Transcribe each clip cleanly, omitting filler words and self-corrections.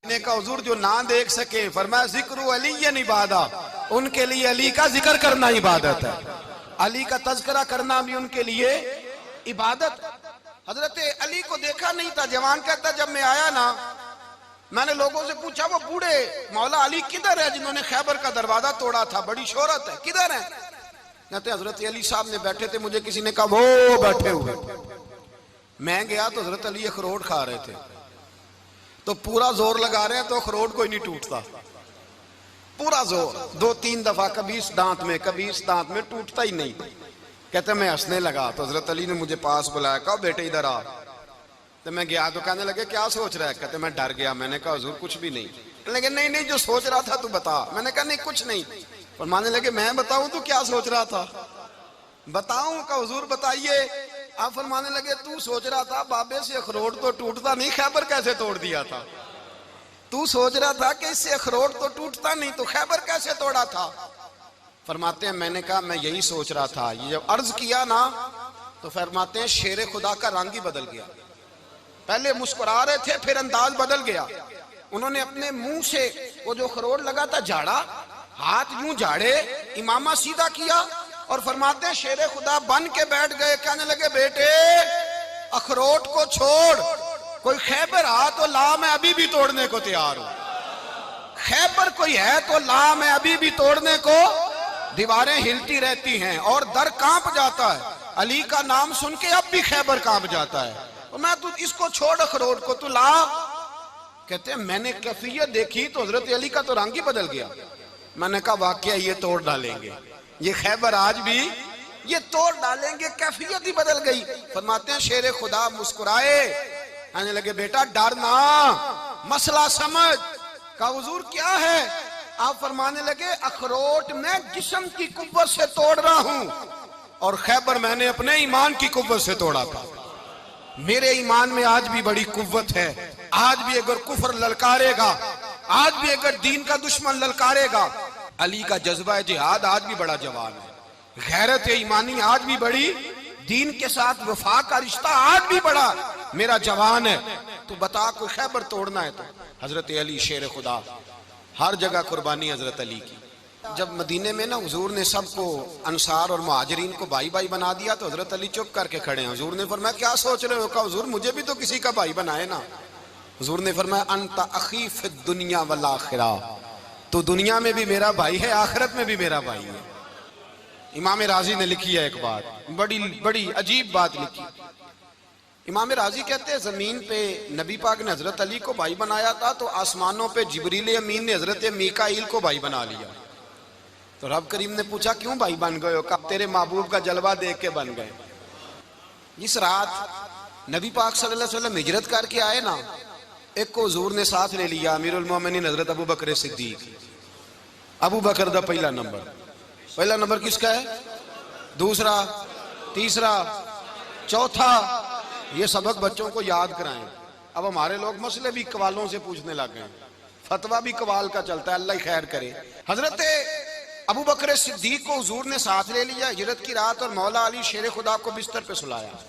ने कहा हुजूर जो ना देख सके, फरमाया जिक्र अली इबादत, उनके लिए अली का जिक्र करना इबादत है, अली का तज़किरा करना भी उनके लिए इबादत। हजरत अली को देखा नहीं था। जवान कहता जब मैं आया ना, मैंने लोगों से पूछा वो बूढ़े मौला अली किधर है जिन्होंने खैबर का दरवाजा तोड़ा था, बड़ी शोहरत है, किधर है? कहते हजरत अली साहब ने बैठे थे, मुझे किसी ने कहा वो बैठे हुए। मैं गया तो हजरत अली अखरोट खा रहे थे, तो पूरा जोर लगा रहे हैं तो अखरोट कोई नहीं टूटता, पूरा जोर, 2-3 दफा, कभी इस दांत में कभी इस दांत में, टूटता ही नहीं। कहते मैं हंसने लगा तो हजरत अली ने मुझे पास बुलाया, कहा बेटे इधर आ। तो मैं गया तो कहने लगे क्या सोच रहा है? कहते मैं डर गया। मैंने कहा हुजूर कुछ भी नहीं। लगे नहीं नहीं जो सोच रहा था तू बता। मैंने कहा नहीं कुछ नहीं। पर मानने लगे मैं बताऊं तू क्या सोच रहा था? बताऊं? का हुजूर बताइए। आप फरमाने लगे तू सोच रहा था बाबे से अखरोट तो टूटता नहीं, खैबर कैसे तोड़ दिया था? तू सोच रहा था कि इससे अखरोट तो टूटता नहीं, तो खैबर कैसे तोड़ा था? फरमाते हैं मैंने कहा मैं यही सोच रहा था। ये जब अर्ज किया ना तो फरमाते हैं शेर खुदा का रंग ही बदल गया। पहले मुस्कुरा रहे थे, फिर अंदाज बदल गया। उन्होंने अपने मुंह से वो जो अखरोट लगा था झाड़ा, हाथ यूं झाड़े, इमामा सीधा किया और फरमाते हैं शेर खुदा बन के बैठ गए। कहने लगे बेटे अखरोट को छोड़, कोई खैबर आ तो ला, मैं अभी भी तोड़ने को तैयार हूं। खैबर कोई है तो ला, मैं अभी भी तोड़ने को। दीवारें हिलती रहती हैं और दर कांप जाता है। अली का नाम सुन के अब भी खैबर कांप जाता है। तो मैं तू इसको छोड़ अखरोट को, तू ला। कहते हैं मैंने कैफियत देखी तो हजरत अली का तो रंग ही बदल गया। मैंने कहा वाकया ये तोड़ डालेंगे, ये खैबर आज भी ये तोड़ डालेंगे, कैफियत ही बदल गई। फरमाते हैं शेर खुदा मुस्कुराए, कहने लगे बेटा डर ना, मसला समझ। कहा हुजूर क्या है? आप फरमाने लगे अखरोट मैं जिस्म की कुव्वत से तोड़ रहा हूं और खैबर मैंने अपने ईमान की कुव्वत से तोड़ा था। मेरे ईमान में आज भी बड़ी कुव्वत है। आज भी अगर कुफर ललकारेगा, आज भी अगर दीन का दुश्मन ललकारेगा, अली का जज्बा जिहाद आज भी बड़ा जवान है। गैरत ईमानी आज भी बड़ी, दीन के साथ वफा का रिश्ता आज भी बड़ा मेरा जवान है। तो बता कोई खैबर तोड़ना है तो हजरत अली शेर खुदा, हर जगह कुर्बानी हजरत अली की। जब मदीने में ना हुजूर ने सबको अंसार और मुहाजिरीन को भाई भाई बना दिया तो हजरत अली चुप करके खड़े हैं। हुजूर ने फरमाया क्या सोच रहे हो? कहा हुजूर मुझे भी तो किसी का भाई बनाए ना। हुजूर ने फरमाया अंता अखी फिद दुनिया वल आखिरा, तो दुनिया में भी मेरा भाई है, आखिरत में भी मेरा भाई है। इमाम राजी ने लिखी है एक बात, बड़ी बड़ी अजीब बात लिखी। इमाम राजी कहते हैं जमीन पे नबी पाक ने हजरत अली को भाई बनाया था तो आसमानों पे जिब्रील अमीन ने हजरत मीकाईल को भाई बना लिया। तो रब करीम ने पूछा क्यों भाई बन गए हो? कब तेरे महबूब का जलवा देख के बन गए। इस रात नबी पाक सल्लल्लाहु अलैहि वसल्लम हिजरत करके आए ना, एक को हुजूर ने साथ ले लिया, अमीरुल मोमिनीन हजरत अबू बकर सिद्दीक। अबू बकर दा पहला नंबर किसका है? दूसरा, तीसरा, चौथा। ये सबक बच्चों को याद कराएं। अब हमारे लोग मसले भी कवालों से पूछने लग गए, फतवा भी कवाल का चलता है, अल्लाह ही खैर करे। हजरत अबू बकर सिद्दीक को हुजूर ने साथ ले लिया हिजरत की रात और मौला अली शेर खुदा को बिस्तर पे सुलाया।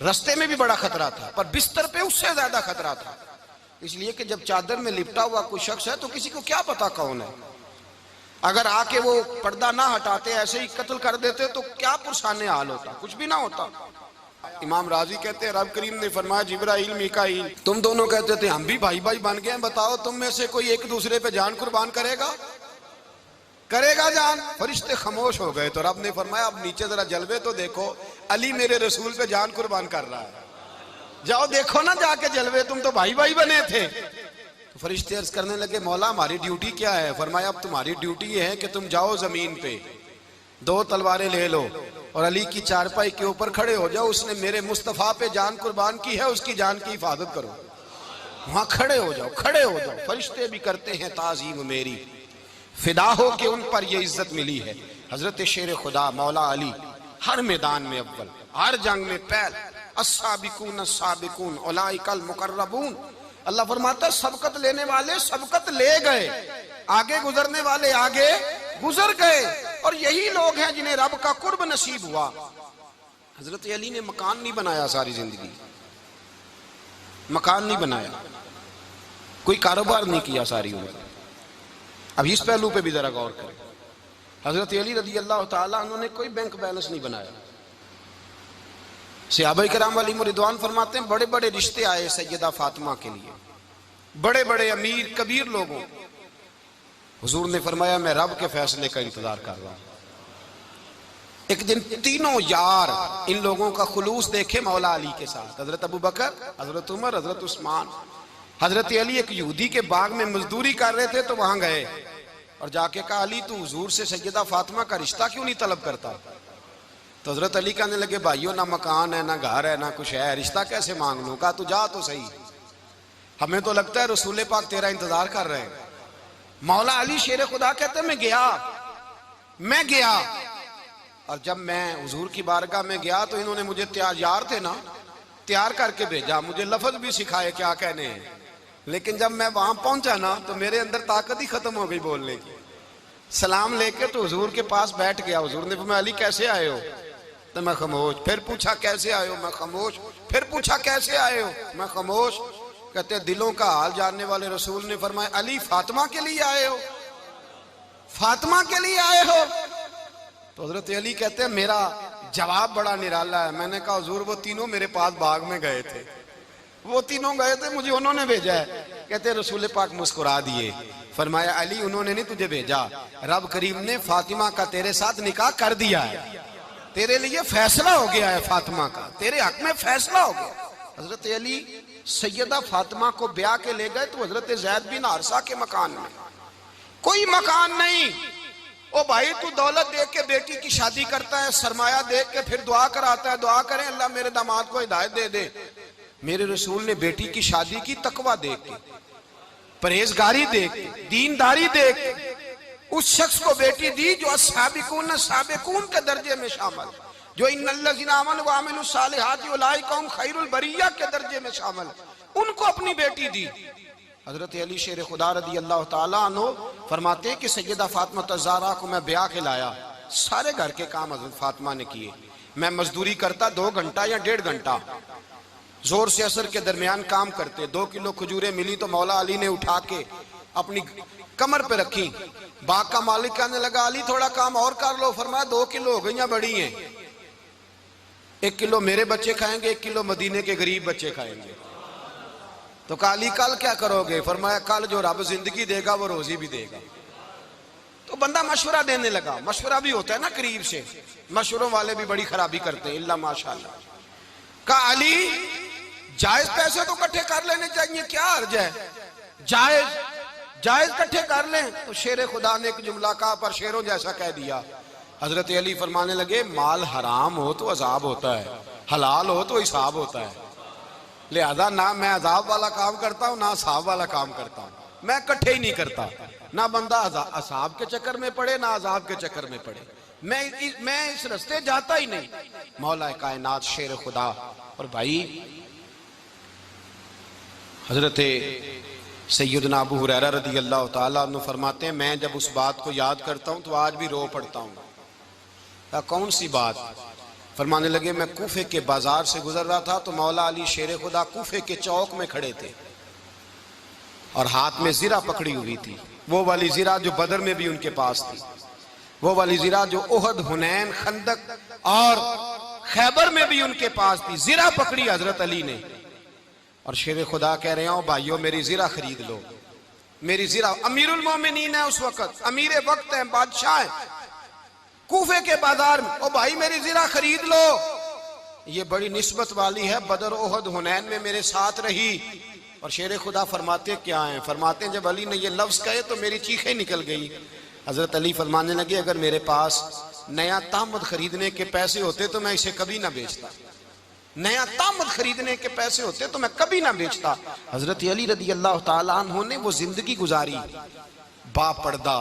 रास्ते में भी बड़ा खतरा था पर बिस्तर पे उससे ज्यादा खतरा था, इसलिए कि जब चादर में लिपटा हुआ कोई शख्स है तो किसी को क्या पता कौन है। अगर आके वो पर्दा ना हटाते, ऐसे ही कत्ल कर देते तो क्या पुरसाने हाल होता, कुछ भी ना होता। इमाम राजी कहते हैं रब करीम ने फरमाया जिब्राइल मीकाईल तुम दोनों कहते थे हम भी भाई भाई बन गए, बताओ तुम में से कोई एक दूसरे पे जान कुर्बान करेगा जान? फरिश्ते खामोश हो गए। तो रब ने फरमाया अब नीचे जरा जलवे तो देखो, अली मेरे रसूल पे जान कुर्बान कर रहा है, जाओ देखो ना जाके जलवे, तुम तो भाई भाई बने थे। तो फरिश्ते अर्ज करने लगे मौला हमारी ड्यूटी क्या है? फरमाया अब तुम्हारी ड्यूटी ये है कि तुम जाओ जमीन पे 2 तलवारें ले लो और अली की चारपाई के ऊपर खड़े हो जाओ, उसने मेरे मुस्तफा पे जान कुर्बान की है, उसकी जान की हिफाजत करो। वहां खड़े हो जाओ। फरिश्ते भी करते हैं ताजीम मेरी, फिदा हो के उन पर ये इज्जत मिली है। हजरत शेर खुदा मौला अली हर मैदान में अव्वल, हर जंग में पहल, अस्साबिकून अस्साबिकून उलाइकल मुकर्रबून। अल्लाह फरमाता है सबकत लेने वाले सबकत ले गए, आगे गुजरने वाले आगे गुजर गए, और यही लोग हैं जिन्हें रब का कुर्ब नसीब हुआ। हजरत अली ने मकान नहीं बनाया, सारी जिंदगी मकान नहीं बनाया, कोई कारोबार नहीं किया सारी उम्र। अब इस पहलू पे भी जरा गौर करें। हजरत अली रजी अल्लाह ताला उन्होंने कोई बैंक बैलेंस नहीं बनाया। सहाबा किराम अलैहिम रिदवान फरमाते हैं बड़े बड़े रिश्ते आए सैयदा फातिमा के लिए, बड़े बड़े अमीर कबीर लोगों। हुजूर ने फरमाया मैं रब के फैसले का इंतजार कर रहा हूं। एक दिन तीनों यार इन लोगों का खुलूस देखे मौला अली के साथ, हजरत अबू बकर, हजरत उमर, हजरत उस्मान। हजरत अली एक यहूदी के बाग में मजदूरी कर रहे थे तो वहां गए और जाके कहा अली तू हुजूर से सैयदा फातिमा का रिश्ता क्यों नहीं तलब करता? तो हजरत अली कहने लगे भाइयों ना मकान है ना घर है ना कुछ है, रिश्ता कैसे मांग लूं? कहा तू जा तो सही, हमें तो लगता है रसूल पाक तेरा इंतजार कर रहे हैं। मौला अली शेर खुदा कहते मैं गया और जब मैं हुजूर की बारगाह में गया तो इन्होंने मुझे तैयार थे ना, तैयार करके भेजा, मुझे लफ्ज भी सिखाए क्या कहने हैं। लेकिन जब मैं वहां पहुंचा ना तो मेरे अंदर ताकत ही खत्म हो गई बोलने की। सलाम लेके तो हुजूर के पास बैठ गया। हुजूर ने फरमाया अली कैसे आए हो? तो मैं खामोश। फिर पूछा कैसे आए हो? मैं खामोश। फिर पूछा कैसे आए हो? मैं खामोश। कहते दिलों का हाल जानने वाले रसूल ने फरमाया अली फातिमा के लिए आए हो? फातिमा के लिए आए हो? तो हजरत अली कहते हैं मेरा जवाब बड़ा निराला है। मैंने कहा हुजूर वो तीनों मेरे पास बाग में गए थे, वो तीनों गए थे, मुझे उन्होंने भेजा है। कहते रसूल पाक मुस्कुरा दिए, फरमाया अली उन्होंने नहीं तुझे भेजा, रब करीम ने फातिमा का तेरे साथ निकाह कर दिया है, तेरे लिए फैसला हो गया है, फातिमा का तेरे हक में फैसला हो गया। हजरत अली सैयदा फातिमा को ब्याह के ले गए तो हजरत ज़ैद बिन हारिसा के मकान में, कोई मकान नहीं। ओ भाई तू दौलत देख के बेटी की शादी करता है, सरमाया देख के फिर दुआ कराता है, दुआ करें अल्लाह मेरे दामाद को हिदायत दे दे। मेरे रसूल ने बेटी की शादी की तकवा देख के, परहेजगारी देख के, दीनदारी देख के उस शख्स को बेटी दी जो अस्साबिकून साबिकून के दर्जे में शामिल, जो इन्नल्लज़ीना आमनू व अमिलुस सालिहाति उलाइका हुम खैरुल बरिया के दर्जे में शामिल, उनको अपनी बेटी दी। हजरत अली शेर खुदा रदी अल्लाह ताला अन्हु फरमाते हैं कि सैयदा फातिमा ज़हरा को मैं ब्याह के लाया, सारे घर के काम हजरत फातिमा ने किए। मैं मजदूरी करता 2 घंटा या 1.5 घंटा, जोर से असर के दरमियान काम करते। 2 किलो खजूरें मिली तो मौला अली ने उठा के अपनी कमर पे रखी। बाग का मालिक कहने लगा अली थोड़ा काम और कर लो। फरमाया 2 किलो हो गई बड़ी हैं, 1 किलो मेरे बच्चे खाएंगे, 1 किलो मदीने के गरीब बच्चे खाएंगे। तो कहा अली कल क्या करोगे? फरमाया कल जो रब जिंदगी देगा वो रोजी भी देगा। तो बंदा मशवरा देने लगा। मशवरा भी होता है ना करीब से, मशवरों वाले भी बड़ी खराबी करते हैं इल्ला माशाअल्लाह। कहा अली जायज पैसे तो इकट्ठे कर लेने चाहिए, क्या अर्ज है, जायज इकट्ठे कर लें। तो शेर खुदा ने एक जुमला कहा पर शेरों जैसा कह दिया। हजरत अली फरमाने लगे माल हराम हो तो अजाब होता है, हलाल हो तो हिसाब होता है, लिहाजा ना मैं अजाब वाला काम करता हूँ ना हिसाब वाला काम करता हूँ, मैं इकट्ठे ही नहीं करता। ना बंदा असाब के चक्कर में पड़े ना अजाब के चक्कर में पड़े, मैं इस रास्ते जाता ही नहीं। मौला कायनात शेर खुदा। और भाई हजरत सैयदना अबू हुरैरा रदी अल्लाह ताला अन्हु फरमाते हैं मैं जब उस बात को याद करता हूँ तो आज भी रो पड़ता हूँ। कौन सी बात? फरमाने लगे मैं कूफे के बाजार से गुजर रहा था तो मौला अली शेर खुदा कूफे के चौक में खड़े थे और हाथ में जीरा पकड़ी हुई थी, वो वाली जीरा जो बदर में भी उनके पास थी, वो वाली जीरा जो ओहद, हुनैन, खंदक और खैबर में भी उनके पास थी। जीरा पकड़ी हजरत अली ने और शेर खुदा कह रहे हो भाइयों मेरी जीरा खरीद लो, मेरी जीरा। अमीरुल मोमिनीन है उस वक्त, अमीर वक्त है, बादशाह है, कूफे के बाजार में। ओ भाई मेरी जीरा खरीद लो, ये बड़ी निस्बत वाली है, बदर, ओहद, हुनैन में मेरे साथ रही। और शेर खुदा फरमाते क्या हैं? फरमाते हैं जब अली ने ये लफ्ज कहे तो मेरी चीखें निकल गई। हजरत अली फरमाने लगे अगर मेरे पास नया तामद खरीदने के पैसे होते तो मैं इसे कभी ना बेचता, नया तामद खरीदने के पैसे होते तो मैं कभी ना बेचता। हजरत अली रदी अल्लाह ताला अन्हु ने वो जिंदगी गुजारी, बापर्दा,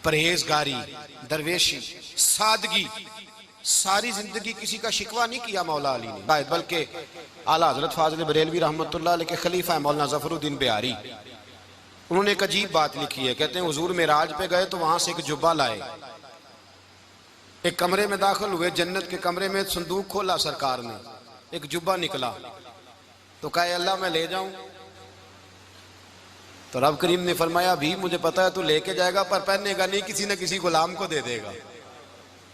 परहेजगारी, दरवेशी, सादगी, सारी जिंदगी किसी का शिकवा नहीं किया मौला अली ने। बल्कि आला हजरत फाजिल बरेलवी रहमतुल्लाह अलैह के खलीफा है मौलाना ज़फरुद्दीन बिहारी, उन्होंने एक अजीब बात लिखी है। कहते हैं हुजूर मेराज पे गए तो वहां से एक जुब्बा लाए, एक कमरे में दाखिल हुए, जन्नत के कमरे में संदूक खोला सरकार ने, एक जुब्बा निकला तो कहा अल्लाह मैं ले जाऊं? तो रब करीम ने फरमाया भी मुझे पता है तू लेके जाएगा पर पहनेगा नहीं, किसी न किसी गुलाम को दे देगा।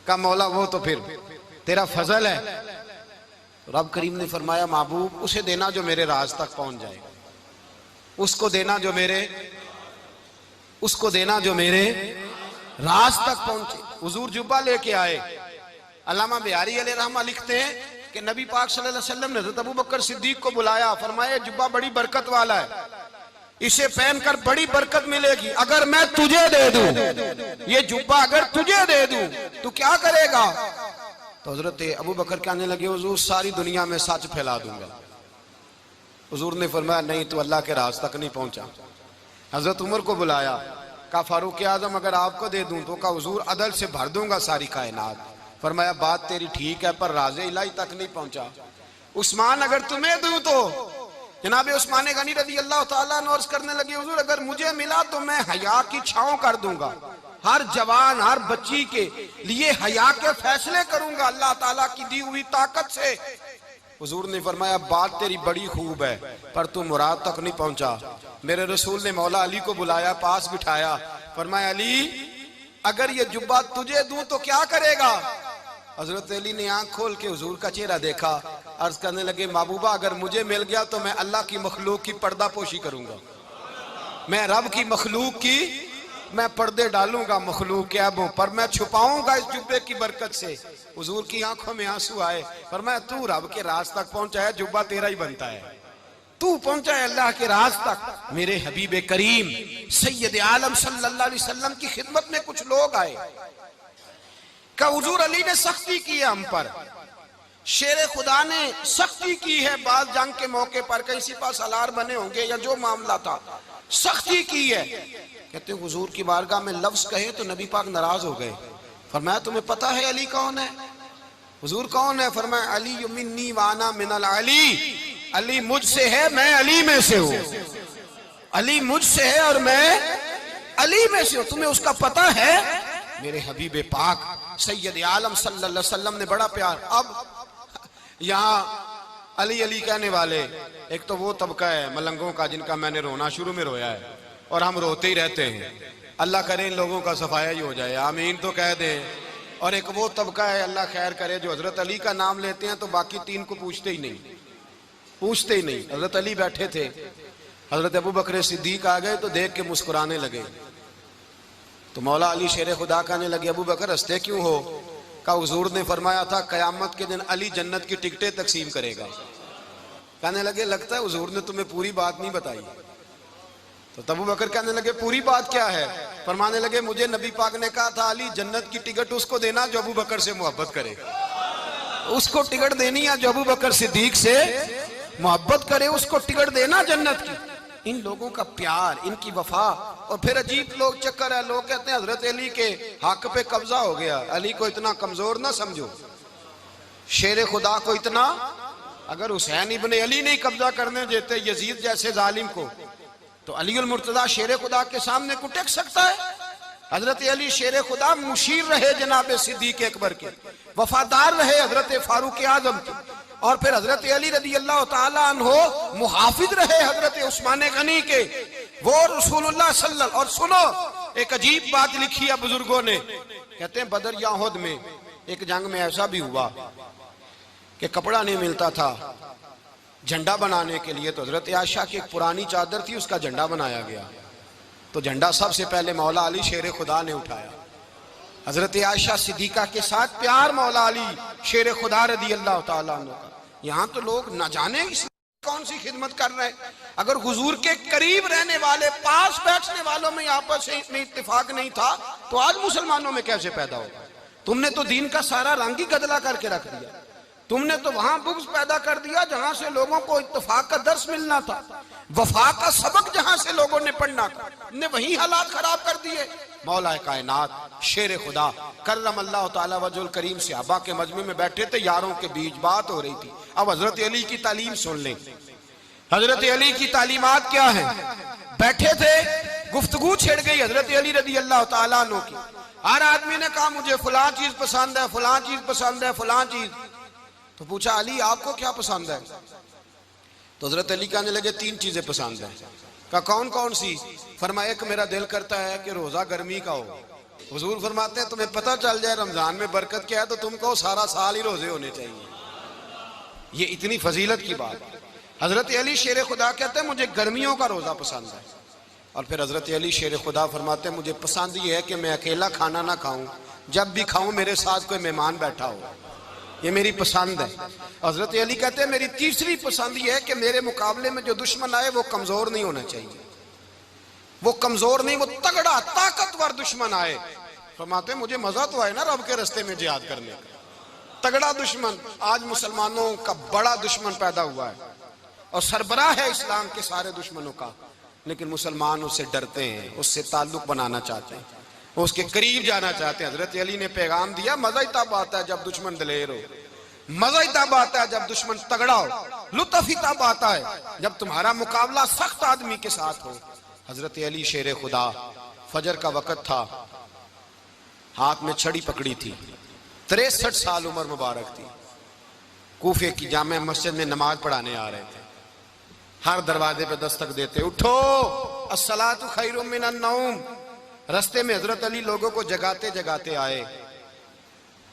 का मौला वो तो फिर तेरा फजल है। तो रब करीम ने फरमाया महबूब उसे देना जो मेरे राज तक पहुंच जाएगा, उसको देना जो मेरे राज तक पहुंचे। हुजूर जुब्बा लेके आए। अल्लामा बिहारी अलैहि रहमा लिखते हैं कि नबी पाक सल्लल्लाहु अलैहि वसल्लम ने हज़रत अबू बकर सिद्दीक को बुलाया, फरमाया जुब्बा बड़ी बरकत वाला है, इसे पहनकर बड़ी बरकत मिलेगी। अगर मैं तुझे दे दूं, ये जुब्बा अगर तुझे दे दूं तो क्या करेगा? तो हजरत अबू बकर कहने लगे हुजूर सारी दुनिया में सच फैला दूंगा। हुजूर ने फरमाया नहीं, तू अल्लाह के राज तक नहीं पहुंचा। हजरत उमर को बुलाया, कहा फारूक आजम अगर आपको दे दूं तो कहा हुजूर अदल से भर दूंगा सारी कायनात। फरमाया बात तेरी ठीक है पर राज़े इलाही तक नहीं पहुंचा। उस्मान अगर तुम्हें दूं तो जनाब उस्मान गनी रज़ी अल्लाह ताला अन्हु अर्ज़ करने लगे हुजूर अगर मुझे मिला तो मैं हया की छांव कर दूंगा, हर जवान हर बच्ची के लिए हया के फैसले करूंगा अल्लाह ताला की दी हुई ताकत से। हुजूर ने फरमाया बात तेरी बड़ी खूब है पर तू मुराद तक नहीं पहुंचा। मेरे रसूल ने मौला अली को बुलाया, पास बिठाया, फरमाया अली अगर ये जुब्बा तुझे दूं तो क्या करेगा? हजरत अली ने आंख खोल के हुजूर का चेहरा देखा, अर्ज करने लगे महबूबा अगर मुझे मिल गया तो मैं अल्लाह की मखलूक की पर्दा पोशी करूंगा, मैं रब की मखलूक की मैं पर्दे डालूंगा मखलूक के ऐबों पर, मैं छुपाऊंगा इस जुब्बे की बरकत से। हुजूर की आंखों में आंसू आए, फरमाया तू रब के राज तक पहुंचा है, जुब्बा तेरा ही बनता है, तू पहुंचा है अल्लाह के राज तक। मेरे हबीब करीम सैयद आलम सल्लल्लाहु अलैहि वसल्लम की खिदमत में कुछ लोग आए, का हुजूर अली ने सख्ती की है हम पर, शेर खुदा ने सख्ती की है, बात जंग के मौके पर कहीं सिपा सालार बने होंगे या जो मामला था सख्ती की है। कहते हुजूर की बारगाह में लफ्ज कहे तो नबी पाक नाराज हो गए। फरमाया तुम्हें पता है अली कौन है? हुजूर कौन है? फरमाया अली मिन्नी वाना मिनल अली, अली मुझसे है मैं अली में से हूं, अली मुझसे है और मैं अली में से हूं, तुम्हें उसका पता है? मेरे हबीब पाक सैयद आलम सल्लल्लाहु अलैहि वसल्लम ने बड़ा प्यार। अब यहाँ अली अली कहने वाले एक तो वो तबका है मलंगों का जिनका मैंने रोना शुरू में रोया है और हम रोते ही रहते हैं, अल्लाह करे इन लोगों का सफाया ही हो जाए, आमीन तो कह दें। और एक वो तबका है अल्लाह खैर करे जो हजरत अली का नाम लेते हैं तो बाकी तीन को पूछते ही नहीं। हजरत अली बैठे थे, हजरत अबू बकर सिद्दीक आ गए तो देख के मुस्कुराने लगे। तो मौला अली शेर खुदा कहने लगे अबू बकर हंसते क्यों हो? का हुजूर ने फरमाया था कयामत के दिन अली जन्नत की टिकटें तकसीम करेगा। कहने लगे लगता है हुजूर ने तुम्हें पूरी बात नहीं बताई। तो अबू बकर कहने लगे पूरी बात क्या है? फरमाने लगे मुझे नबी पाक ने कहा था अली जन्नत की टिकट उसको देना जो अबू बकर से मोहब्बत करे, उसको टिकट देनी है जो अबू बकर सिद्दीक से मोहब्बत करे, उसको टिकट देना जन्नत की। इन लोगों का प्यार, इनकी वफा। और फिर अजीब लोग चक्कर है, लोग कहते हैं हजरत अली के हक पे कब्जा हो गया, अली को इतना कमजोर ना समझो, शेर खुदा को इतना, अगर हुसैन इब्ने अली नहीं कब्जा करने देते यजीद जैसे जालिम को तो अली उल मुर्तजा शेर खुदा के सामने को टेक सकता है? हजरत अली शेर खुदा मुशीर रहे जनाब सिद्दीक अकबर के, वफादार रहे हजरत फारूक आजम के, और फिर हजरत अली रज़ी अल्लाह ताला अन्हो मुहाफिज रहे हजरत उस्मान गनी के, वो रसूलुल्लाह सल्लल्लाहु। और सुनो एक अजीब बात लिखी है बुजुर्गों ने, कहते हैं बदर या उहद में एक जंग में ऐसा भी हुआ कि कपड़ा नहीं मिलता था झंडा बनाने के लिए, तो हजरत आयशा की एक पुरानी चादर थी उसका झंडा बनाया गया। तो झंडा सबसे पहले मौला अली शेर खुदा ने उठाया। हजरत आयशा सिद्दीका के साथ प्यार मौला अली शेर खुदा रज़ी अल्लाह ताला अन्हु का। यहाँ तो लोग न जाने कौन सी खिदमत कर रहे हैं। अगर हुजूर के करीब रहने वाले पास बैठने वालों में आपस में इत्तेफाक नहीं था तो आज मुसलमानों में कैसे पैदा होगा? तुमने तो दीन का सारा रंग ही गदला करके रख दिया, तुमने तो वहां बुग़्ज़ पैदा कर दिया जहां से लोगों को इत्तेफाक का दर्स मिलना था, वफा का सबक जहां से लोगों ने पढ़ना था, ने वही हालात खराब कर दिए। मौला कायनात शेर खुदा करम अल्लाह ताला वजहुल करीम सहाबा के मजमे में बैठे थे, यारों के बीच बात हो रही थी। अब हजरत अली की तालीम सुन लें, हजरत अली की तालीमात क्या है। बैठे थे, गुफ्तगू छिड़ गई हजरत अली रज़ी अल्लाह ताला अन्हु की। हर आदमी ने कहा मुझे फलां चीज पसंद है, फलां चीज पसंद है, फलां चीज। तो पूछा अली आपको क्या पसंद है? तो हजरत अली कहने लगे तीन चीजें पसंद है। का कौन कौन सी? फरमाया कि मेरा दिल करता है कि रोजा गर्मी का हो। हुजूर फरमाते हैं तुम्हें पता चल जाए रमजान में बरकत क्या है तो तुम कहो सारा साल ही रोजे होने चाहिए। ये इतनी फजीलत की बात। हजरत अली शेर खुदा कहते हैं मुझे गर्मियों का रोजा पसंद है। और फिर हजरत अली शेर खुदा फरमाते हैं मुझे पसंद ये है कि मैं अकेला खाना ना खाऊं, जब भी खाऊं मेरे साथ कोई मेहमान बैठा हो, ये मेरी पसंद है। हजरत अली कहते हैं मेरी तीसरी पसंद ये है कि मेरे मुकाबले में जो दुश्मन आए वो कमजोर नहीं होना चाहिए, वो कमजोर नहीं, वो तगड़ा ताकतवर दुश्मन आए। फरमाते हैं मुझे मजा तो आए ना रब के रास्ते में जिहाद करने का, तगड़ा दुश्मन। आज मुसलमानों का बड़ा दुश्मन पैदा हुआ है और सरबराह है इस्लाम के सारे दुश्मनों का, लेकिन मुसलमान उससे डरते हैं, उससे ताल्लुक बनाना चाहते हैं, उसके करीब जाना चाहते हैं। हजरत अली ने पैगाम दिया मजा ही तब आता है जब दुश्मन दलेर हो, मजा ही तब आता है जब दुश्मन तगड़ा हो, लुत्फ ही तब आता है जब तुम्हारा मुकाबला सख्त आदमी के साथ हो। हजरत अली शेर खुदा, फजर का वक़्त था, हाथ में छड़ी पकड़ी थी, 63 साल उम्र मुबारक थी, कूफे की जामे मस्जिद में नमाज पढ़ाने आ रहे थे। हर दरवाजे पे दस्तक देते उठो अस्सलातु खैरुम मिनन नौम। रास्ते में हजरत अली लोगों को जगाते जगाते आए।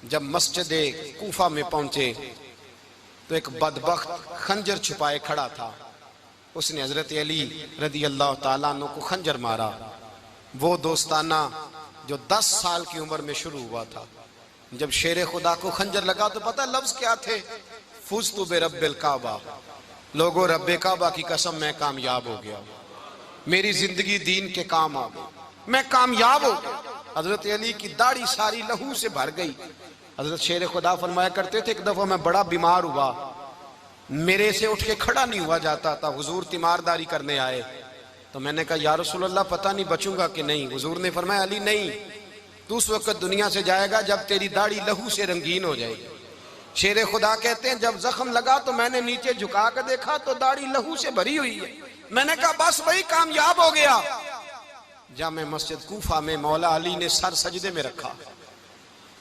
जब मस्जिद कूफा में पहुंचे तो एक बदबख्त खंजर छुपाए खड़ा था, उसने हजरत अली रदी अल्लाह ताला अन्हु को खंजर मारा। वो दोस्ताना जो 10 साल की उम्र में शुरू हुआ था। जब शेर खुदा को खंजर लगा तो पता लफ्ज क्या थे? फुज़्तु बिरब्बिल काबा, लोगों रब्बे काबा की कसम मैं कामयाब हो गया, मेरी जिंदगी दीन के काम आ गई, मैं कामयाब हो गया। हजरत अली की दाढ़ी सारी लहू से भर गई। हजरत शेर खुदा फरमाया करते थे एक दफा मैं बड़ा बीमार हुआ, मेरे से उठ के खड़ा नहीं हुआ जाता था, हुजूर तीमारदारी करने आए तो मैंने कहा या रसूल अल्लाह पता नहीं बचूंगा कि नहीं। हुजूर ने फरमाया अली नहीं, तू उस वक्त दुनिया से जाएगा जब तेरी दाढ़ी लहू से रंगीन हो जाएगी। शेर खुदा कहते हैं जब जख्म लगा तो मैंने नीचे झुका कर देखा तो दाढ़ी लहू से भरी हुई है। मैंने कहा बस वही कामयाब हो गया। जामे मस्जिद कूफा में मौला अली ने सर सजदे में रखा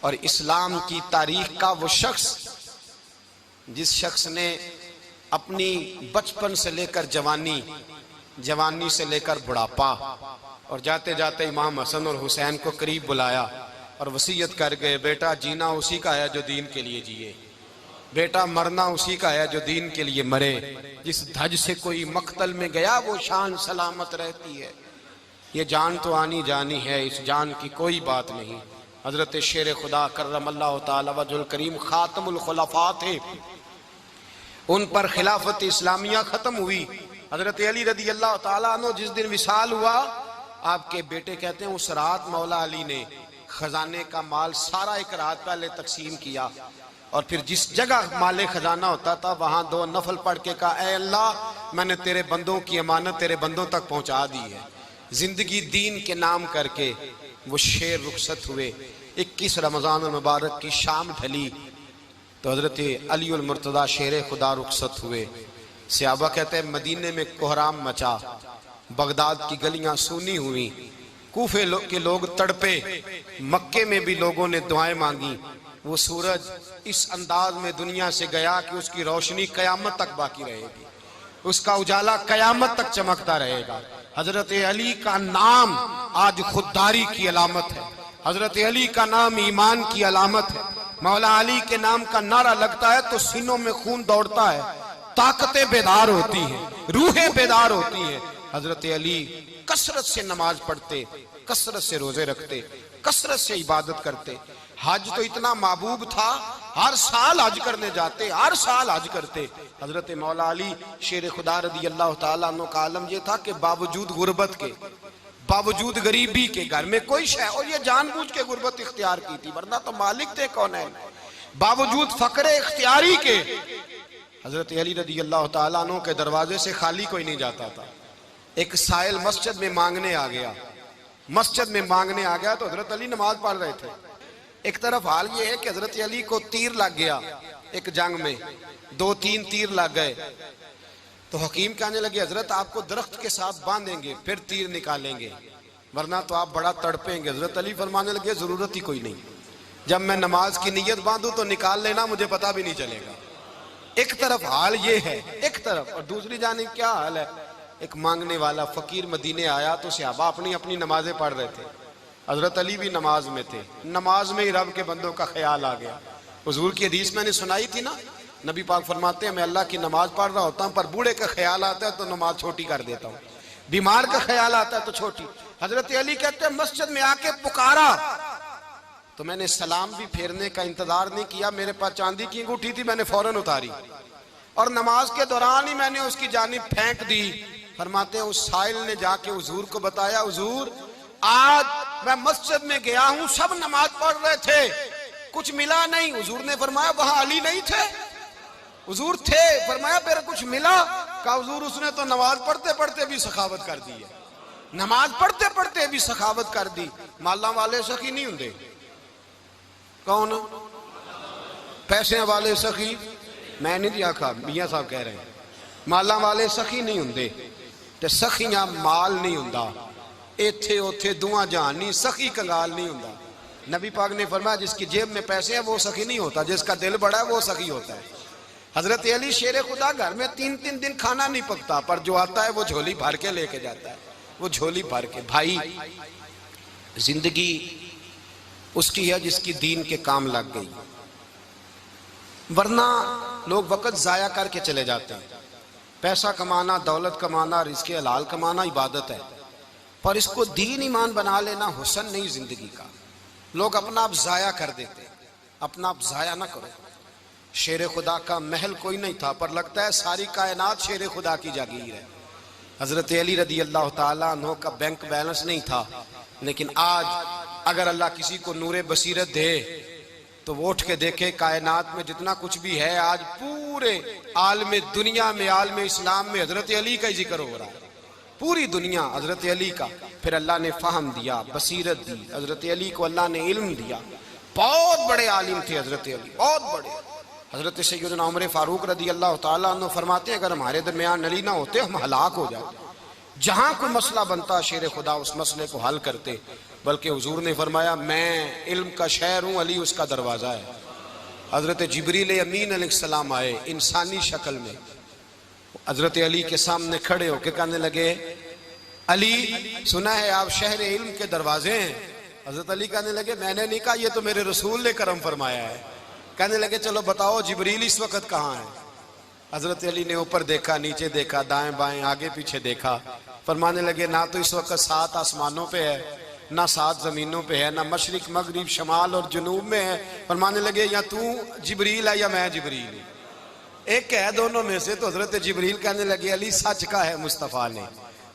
और इस्लाम की तारीख का वो शख्स जिस शख्स ने अपनी बचपन से लेकर जवानी, जवानी से लेकर बुढ़ापा और जाते जाते इमाम हसन और हुसैन को करीब बुलाया और वसीयत कर गए बेटा जीना उसी का है जो दीन के लिए जिए, बेटा मरना उसी का है जो दीन के लिए मरे। जिस धज से कोई मक्तल में गया वो शान सलामत रहती है, ये जान तो आनी जानी है, इस जान की कोई बात नहीं। हजरत शेर खुदा करमल्लाहु ताला वजहुल करीम खातमुल खुलफा थे, उन पर खिलाफत इस्लामिया खत्म हुई। हजरत अली रदी अल्लाह ताला अन्हु जिस दिन विसाल हुआ, आपके बेटे कहते हैं उस रात मौला अली ने खजाने का माल सारा एक रात पहले तकसीम किया और फिर जिस जगह माले खजाना होता था वहां 2 नफल पढ़ के कहा ऐ अल्लाह मैंने तेरे बंदों की अमानत तेरे बंदों तक पहुंचा दी है। जिंदगी दीन के नाम करके वो शेर रुखसत हुए। 21 रमजान मुबारक की शाम ढली तो हजरत अली उल मुर्तदा शेर खुदा रुखसत हुए। सहाबा कहते हैं मदीने में कोहराम मचा, बगदाद की गलियां सूनी हुई, कूफे के लोग तड़पे, मक्के में भी लोगों ने दुआएं मांगी। वो सूरज इस अंदाज में दुनिया से गया कि उसकी रोशनी कयामत तक बाकी रहेगी, उसका उजाला कयामत तक चमकता रहेगा। हजरत अली का नाम आज खुददारी की अलामत है, हजरत अली का नाम ईमान की अलामत है। मौला अली के नाम का नारा लगता है तो सीनों में खून दौड़ता है, ताकतें बेदार होती हैं, रूहें बेदार होती हैं। हजरत अली कसरत से नमाज पढ़ते, कसरत से रोजे रखते, कसरत से इबादत करते। हज तो इतना महबूब था, हर साल हज करने जाते, हर साल हज करते। हजरत मौला अली शेर खुदा रदी अल्लाह ताला अन्हु का आलम यह था कि बावजूद गुर्बत के, बावजूद गरीबी के, घर में कोई शय, और ये जानबूझ के गुर्बत इख्तियार की थी वरना तो मालिक थे कौन है, बावजूद फकरे इख्तियारी के हजरत अली रदी अल्लाह ताला अन्हु के दरवाजे से खाली कोई नहीं जाता था। एक साइल मस्जिद में मांगने आ गया, मस्जिद में मांगने आ गया तो हजरत अली नमाज पढ़ रहे थे। एक तरफ हाल ये है कि हजरत अली को तीर लग गया, एक जंग में 2-3 तीर लग गए तो हकीम कहने लगे हजरत आपको दरख्त के साथ बांधेंगे फिर तीर निकालेंगे वरना तो आप बड़ा तड़पेंगे। हजरत अली फरमाने लगे जरूरत ही कोई नहीं, जब मैं नमाज की नीयत बांधू तो निकाल लेना, मुझे पता भी नहीं चलेगा। एक तरफ हाल ये है, एक तरफ, और दूसरी जानिब क्या हाल है, एक मांगने वाला फकीर मदीने आया तो सहाबा अपनी अपनी नमाजें पढ़ रहे थे। हजरत अली भी नमाज में थे। नमाज में ही रब के बंदों का ख्याल आ गया। हुजूर की हदीस मैंने सुनाई थी ना, नबी पाक फरमाते हैं मैं अल्लाह की नमाज पढ़ रहा होता हूँ पर बूढ़े का ख्याल आता है तो नमाज छोटी कर देता हूँ, बीमार का ख्याल आता है तो छोटी। हजरत अली कहते हैं मस्जिद में आके पुकारा तो मैंने सलाम भी फेरने का इंतजार नहीं किया, मेरे पास चांदी की अंगूठी थी, मैंने फौरन उतारी और नमाज के दौरान ही मैंने उसकी जानिब फेंक दी। फरमाते हैं उस साइल ने जाके हुजूर को बताया, हुजूर आज मैं मस्जिद में गया हूं, सब नमाज पढ़ रहे थे, कुछ मिला नहीं। हुजूर ने फरमाया वहां अली नहीं थे? हुजूर थे। फरमाया फिर कुछ मिला? कहा हुजूर उसने तो नमाज पढ़ते पढ़ते भी सखावत कर दी है, नमाज पढ़ते पढ़ते भी सखावत कर दी। माला वाले सखी नहीं होंगे? कौन? पैसे वाले सखी? मैं नहीं आखा, मियां साहब कह रहे हैं माला वाले सखी नहीं होंगे। ते सखियां माल नहीं हुंदा, इत्थे उथे दुआ जहान नहीं, सखी कंगाल नहीं हुंदा। नबी पाक ने फरमाया जिसकी जेब में पैसे हैं वो सखी नहीं होता, जिसका दिल बड़ा है वो सखी होता है। हजरत अली शेर खुदा घर में 3-3 दिन खाना नहीं पकता, पर जो आता है वो झोली भर के लेके जाता है, वो झोली भर के। भाई जिंदगी उसकी है जिसकी दीन के काम लग गई, वरना लोग वक्त जाया करके चले जाते हैं। पैसा कमाना, दौलत कमाना, रिज़्क़ हलाल कमाना इबादत है, पर इसको दीन ईमान बना लेना हुस्न नहीं जिंदगी का। लोग अपना आप जाया कर देते, अपना आप जाया ना करो। शेर खुदा का महल कोई नहीं था, पर लगता है सारी कायनात शेर खुदा की जागीर है। हजरत अली रदी अल्लाह ताला अन्हु का बैंक बैलेंस नहीं था, लेकिन आज अगर अल्लाह किसी को नूरे बसीरत दे तो वो उठ के देखे कायनात में जितना कुछ भी है, आज पूरे आलम दुनिया में, आलम इस्लाम में हजरत अली का ही जिक्र हो रहा है, पूरी दुनिया हजरत अली का। फिर अल्लाह ने फहम दिया, बसीरत दी, हजरत अली को अल्लाह ने इल्म दिया। बहुत बड़े आलिम थे हजरत अली, बहुत बड़े। हजरत सैयदना उमर फारूक रदी अल्लाह ताला अन्हु फरमाते हैं अगर हमारे दरमियान अली ना होते हम हलाक हो जाते। जहां कोई मसला बनता शेर खुदा उस मसले को हल करते। बल्कि हुजूर ने फरमाया मैं इल्म का शहर हूं, अली उसका दरवाजा है। हजरत जिब्रील अमीन अलैहिस्सलाम आए इंसानी शक्ल में, हजरत अली के सामने खड़े होकर कहने लगे अली सुना है आप शहर इल्म के दरवाजे हैं। हजरत अली कहने लगे मैंने नहीं कहा, ये तो मेरे रसूल ने करम फरमाया है। कहने लगे चलो बताओ जिब्रील इस वक्त कहाँ है? हजरत अली ने ऊपर देखा, नीचे देखा, दाएं बाएं आगे पीछे देखा। फरमाने लगे ना तो इस वक्त 7 आसमानों पे है, ना 7 जमीनों पे है, ना मशरिक मगरिब शमाल और जुनूब में है। फरमाने लगे या तू जिब्रील है या मैं जिब्रील हूं, एक है दोनों में से। तो हजरत जिब्रील कहने लगे अली सच का है मुस्तफ़ा ने,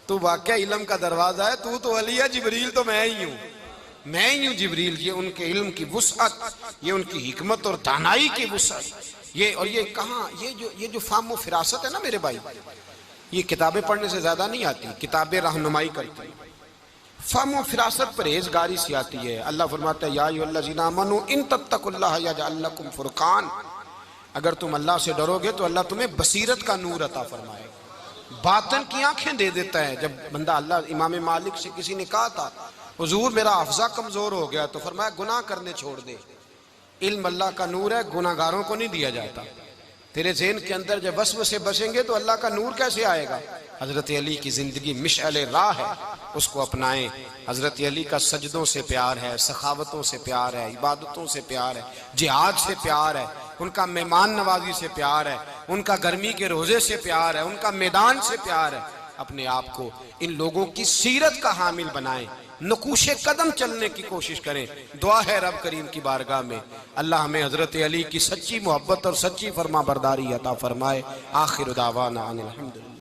तू वाकई इल्म का दरवाजा है, तू तो अली है, जिब्रील तो मैं ही हूँ, मैं ही हूँ जिब्रील। ये उनके इल्म की वुसअत, ये उनकी हिकमत और दानाई की वुसअत, ये और ये कहाँ ये जो फाहम फिरासत है ना मेरे भाई, ये किताबें पढ़ने से ज्यादा नहीं आती, किताबें रहनुमाई करती हैं। फाहम फिरासत परहेजगारी से आती है। अल्लाह फरमाता है या अय्युहल्लज़ीना आमनू इन तत्तकुल्लाह यजअल लकुम फुरकान, अगर तुम अल्लाह से डरोगे तो अल्लाह तुम्हें बसीरत का नूर अता फरमाएगा, बातन की आंखें दे देता है। जब बंदा अल्लाह इमाम मालिक से किसी ने कहा था हुजूर मेरा हफ्जा कमजोर हो गया, तो फरमाया गुनाह करने छोड़ दे, इल्म अल्लाह का नूर है, गुनाहगारों को नहीं दिया जाता। तेरे ज़हन के अंदर जब वसवसे बसेंगे तो अल्लाह का नूर कैसे आएगा? हजरत अली की जिंदगी मिशअले राह है, उसको अपनाएं। हजरत अली का सजदों से प्यार है, सखावतों से प्यार है, इबादतों से प्यार है, जिहाद से प्यार है, उनका मेहमान नवाजी से प्यार है, उनका गर्मी के रोजे से प्यार है, उनका मैदान से प्यार है। अपने आप को इन लोगों की सीरत का हामिल बनाएं, नकूशे कदम चलने की कोशिश करें। दुआ है रब करीम की बारगाह में अल्लाह हमें हजरत अली की सच्ची मोहब्बत और सच्ची फरमा बरदारी अता फरमाए। आखिर दावाना अनिल हम्दुलिल्लाह।